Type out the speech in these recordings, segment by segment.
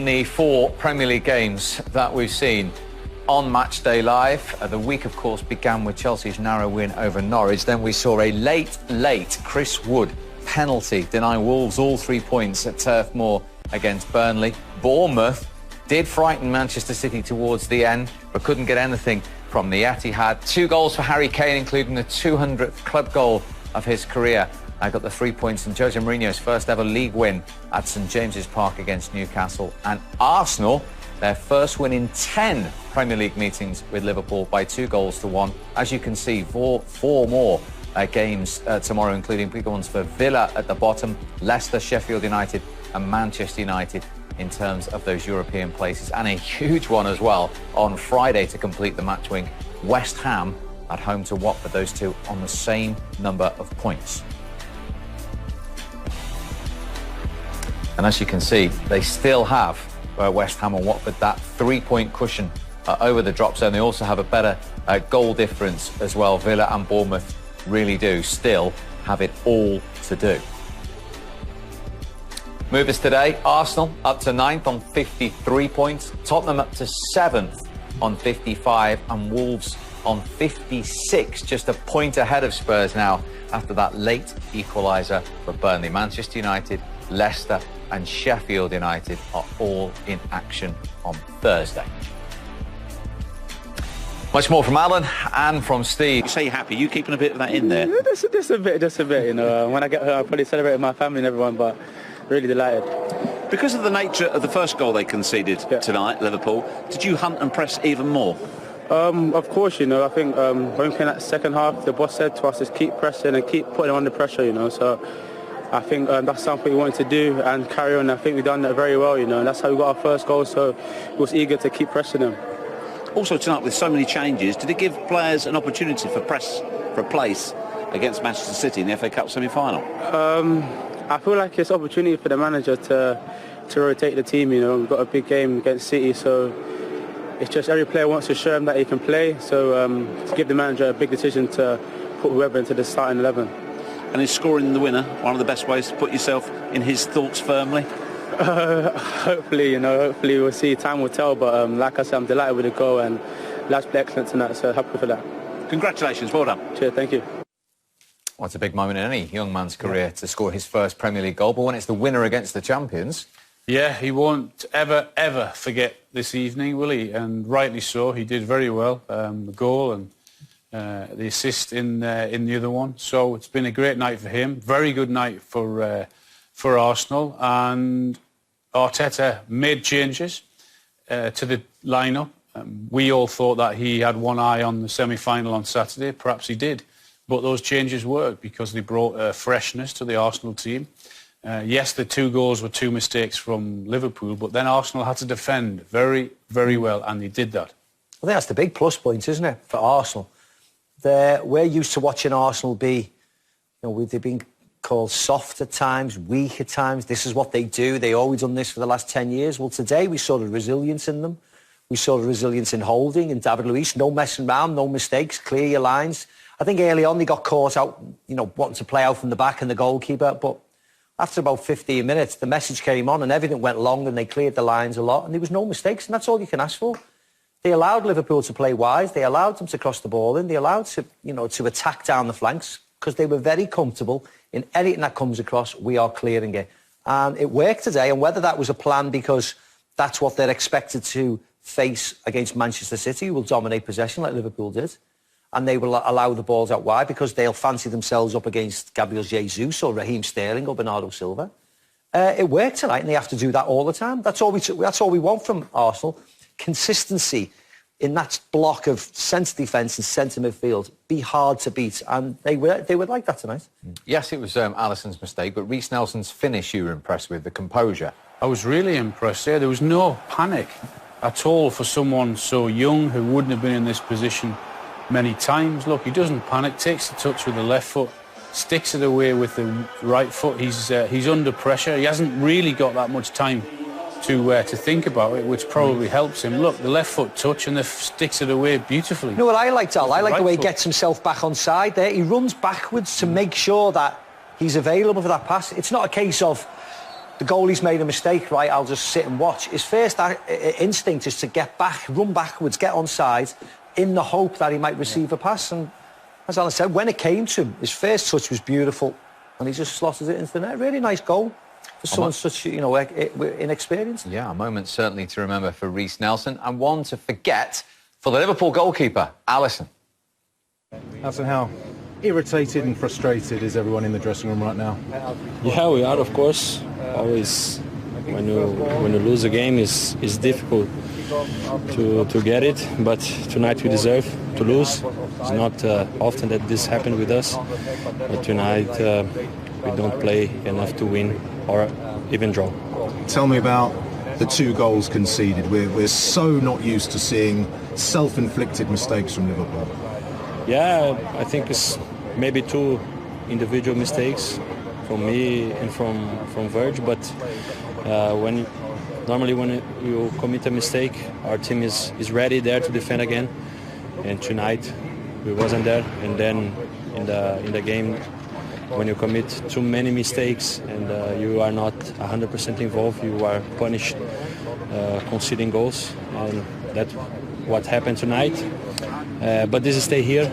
The 4 Premier League games that we've seen on Matchday Live. The week, of course, began with Chelsea's narrow win over Norwich. Then we saw a late Chris Wood penalty deny Wolves all 3 points at Turf Moor against Burnley. Bournemouth did frighten Manchester City towards the end, but couldn't get anything from the Etihad. 2 goals for Harry Kane, including the 200th club goal of his career. I got the 3 points in Jose Mourinho's first ever league win at St James's Park against Newcastle. And Arsenal, their first win in 10 Premier League meetings with Liverpool by 2-1. As you can see, four more games tomorrow, including big ones for Villa at the bottom, Leicester, Sheffield United and Manchester United in terms of those European places. And a huge one as well on Friday to complete the match wing. West Ham at home to Watford, those two on the same number of points. And as you can see, they still have, West Ham and Watford, that 3-point cushion over the drop zone. They also have a better goal difference as well. Villa and Bournemouth really do still have it all to do. Movers today, Arsenal up to 9th on 53 points. Tottenham up to 7th on 55. And Wolves on 56, just a point ahead of Spurs now after that late equaliser for Burnley. Manchester United, Leicester and Sheffield United are all in action on Thursday. Much more from Alan and from Steve. You say you're happy. You keeping a bit of that in there? Just a bit. You know, when I get home, I'll probably celebrate with my family and everyone, but really delighted. Because of the nature of the first goal they conceded tonight, Liverpool, did you hunt and press even more? Of course, you know, I think when we came that second half, the boss said to us, just keep pressing and keep putting them under pressure, you know, so I think that's something we wanted to do and carry on. I think we've done that very well, you know, and that's how we got our first goal, so we was eager to keep pressing them. Also tonight, with so many changes, did it give players an opportunity for a place against Manchester City in the FA Cup semi-final? I feel like it's an opportunity for the manager to rotate the team, you know. We've got a big game against City, so it's just every player wants to show him that he can play, so to give the manager a big decision to put whoever into the starting 11. And is scoring the winner one of the best ways to put yourself in his thoughts firmly? Hopefully, you know, hopefully we'll see. Time will tell, but like I said, I'm delighted with the goal and lads play excellent tonight, so happy for that. Congratulations, well done. Cheers, thank you. Well, it's a big moment in any young man's career to score his first Premier League goal, but when it's the winner against the champions... Yeah, he won't ever forget this evening, will he? And rightly so. He did very well, the goal and the assist in the other one. So it's been a great night for him. Very good night for Arsenal. And Arteta made changes to the lineup. We all thought that he had one eye on the semi-final on Saturday. Perhaps he did. But those changes worked because they brought freshness to the Arsenal team. Yes, the 2 goals were 2 mistakes from Liverpool, but then Arsenal had to defend very, very well, and they did that. I think that's the big plus point, isn't it, for Arsenal? We're used to watching Arsenal be, you know, they've been called soft at times, weak at times. This is what they do. They've always done this for the last 10 years. Well, today we saw the resilience in them. We saw the resilience in Holding and David Luiz. No messing around, no mistakes, clear your lines. I think early on they got caught out, you know, wanting to play out from the back and the goalkeeper, but after about 15 minutes, the message came on and everything went long and they cleared the lines a lot and there was no mistakes, and that's all you can ask for. They allowed Liverpool to play wide. They allowed them to cross the ball in. They allowed to, you know, to attack down the flanks because they were very comfortable in anything that comes across. We are clearing it. And it worked today. And whether that was a plan because that's what they're expected to face against Manchester City, who will dominate possession like Liverpool did, and they will allow the balls out wide because they'll fancy themselves up against Gabriel Jesus or Raheem Sterling or Bernardo Silva. It worked tonight, and they have to do that all the time. That's all we want from Arsenal. Consistency in that block of centre defence and centre midfield. Be hard to beat, and they were like that tonight. Yes, it was Alisson's mistake, but Reece Nelson's finish you were impressed with, the composure. I was really impressed. Yeah, there was no panic at all for someone so young who wouldn't have been in this position many times. Look, he doesn't panic, takes the touch with the left foot, sticks it away with the right foot. He's under pressure. He hasn't really got that much time to think about it, which probably helps him. Look, the left foot touch and sticks it away beautifully. You know what I liked, Al? I like the way he gets himself back on side there. He runs backwards to make sure that he's available for that pass. It's not a case of the goalie's made a mistake, right, I'll just sit and watch. His first instinct is to get back, run backwards, get onside, in the hope that he might receive a pass. And as Alan said, when it came to him, his first touch was beautiful, and he just slotted it into the net. Really nice goal for someone such, you know, inexperienced. Yeah, a moment certainly to remember for Reece Nelson, and one to forget for the Liverpool goalkeeper, Alisson. Alisson, how irritated and frustrated is everyone in the dressing room right now? Yeah, we are, of course. Always, when you lose a game, is difficult to get it. But tonight we deserve to lose. It's not often that this happened with us. But tonight we don't play enough to win or even draw. Tell me about the 2 goals conceded. We're so not used to seeing self-inflicted mistakes from Liverpool. Yeah, I think it's maybe 2 individual mistakes from me and from Verge, but normally when you commit a mistake, our team is ready there to defend again. And tonight we wasn't there. And then in the game, when you commit too many mistakes and you are not 100% involved, you are punished conceding goals, and that's what happened tonight. But this is stay here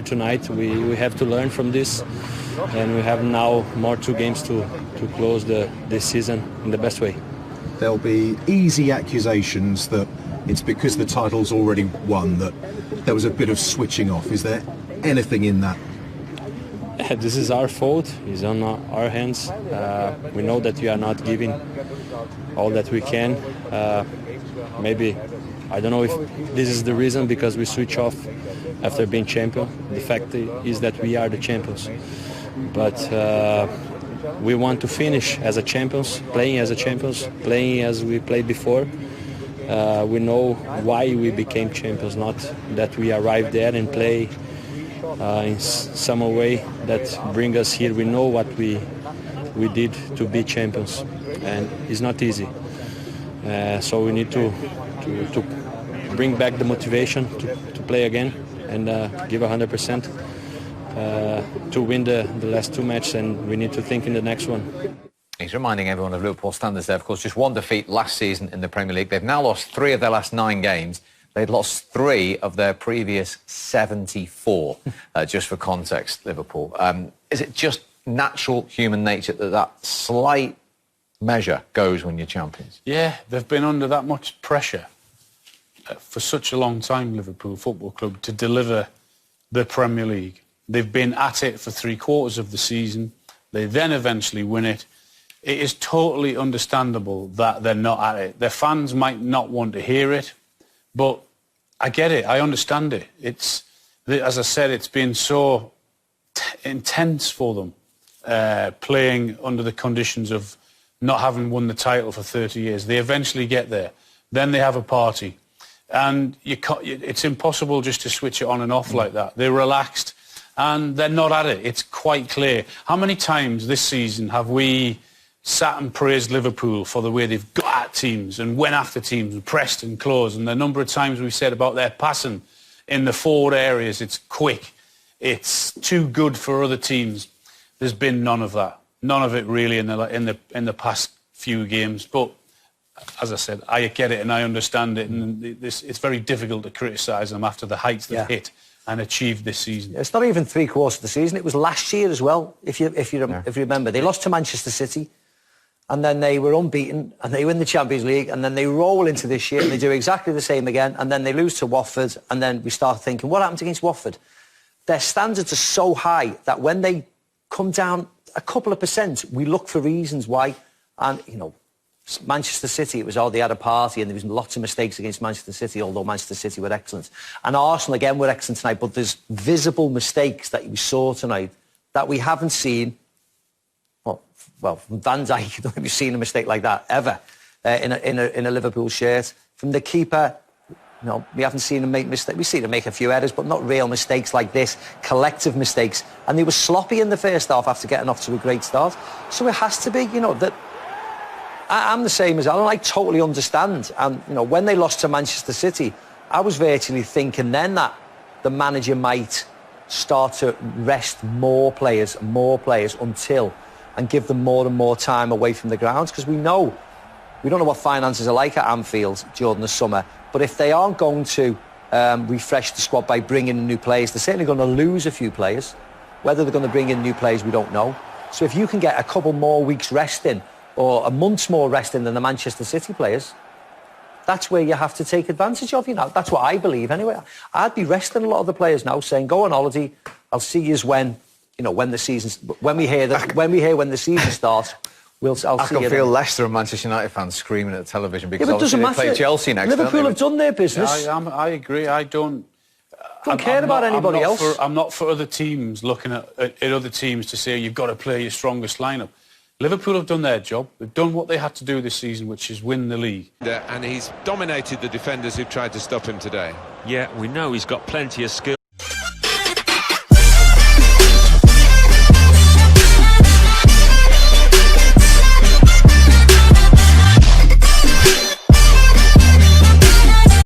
tonight. We have to learn from this, and we have now more 2 games to close this season in the best way. There'll be easy accusations that it's because the title's already won that there was a bit of switching off. Is there anything in that? This is our fault. It's on our hands. We know that we are not giving all that we can. Maybe, I don't know if this is the reason, because we switch off after being champion. The fact is that we are the champions. But we want to finish as a champions, playing as a champions, playing as we played before. We know why we became champions, not that we arrived there and play in some way that bring us here. We know what we did to be champions, and it's not easy. So we need to bring back the motivation to play again and give 100% to win the last 2 matches, and we need to think in the next one. He's reminding everyone of Liverpool standards there. Of course, just 1 defeat last season in the Premier League. They've now lost 3 of their last 9 games. They'd lost 3 of their previous 74, just for context, Liverpool. Is it just natural human nature that slight measure goes when you're champions? Yeah, they've been under that much pressure for such a long time, Liverpool Football Club, to deliver the Premier League. They've been at it for 3/4 of the season. They then eventually win it. It is totally understandable that they're not at it. Their fans might not want to hear it, but I get it. I understand it. As I said, it's been so intense for them, playing under the conditions of not having won the title for 30 years. They eventually get there. Then they have a party. And it's impossible just to switch it on and off like that. They're relaxed and they're not at it. It's quite clear. How many times this season have we sat and praised Liverpool for the way they've got at teams and went after teams and pressed and closed, and the number of times we've said about their passing in the forward areas, it's quick, it's too good for other teams. There's been none of that, none of it really in the past few games. But as I said, I get it and I understand it, and it's very difficult to criticise them after the heights they've hit and achieved this season. It's not even 3/4 of the season. It was last year as well. If you remember, they lost to Manchester City. And then they were unbeaten, and they win the Champions League, and then they roll into this year, and they do exactly the same again, and then they lose to Watford, and then we start thinking, what happened against Watford? Their standards are so high that when they come down a couple of percent, we look for reasons why. And, you know, Manchester City, it was, they had a party, and there was lots of mistakes against Manchester City, although Manchester City were excellent. And Arsenal, again, were excellent tonight, but there's visible mistakes that we saw tonight that we haven't seen. Well, from Van Dijk, I don't think we've seen a mistake like that ever in a Liverpool shirt. From the keeper, no, we haven't seen him make mistakes. We've seen him make a few errors, but not real mistakes like this, collective mistakes. And they were sloppy in the first half after getting off to a great start. So it has to be, you know, that I'm the same as Alan. I totally understand. And, you know, when they lost to Manchester City, I was virtually thinking then that the manager might start to rest more players until and give them more and more time away from the grounds, because we don't know what finances are like at Anfield during the summer, but if they aren't going to refresh the squad by bringing in new players, they're certainly going to lose a few players. Whether they're going to bring in new players, we don't know. So if you can get a couple more weeks resting or a month's more resting than the Manchester City players, that's where you have to take advantage of, That's what I believe anyway. I'd be resting a lot of the players now, saying, go on holiday, I'll see you when the season's... When we hear when the season starts, I'll see you. I can feel Leicester and Manchester United fans screaming at the television because it doesn't obviously they play Chelsea next. Liverpool have done their business. Yeah, I agree. I don't care about anybody else. I'm not for other teams looking at other teams to say you've got to play your strongest lineup. Liverpool have done their job. They've done what they had to do this season, which is win the league. And he's dominated the defenders who've tried to stop him today. Yeah, we know he's got plenty of skill.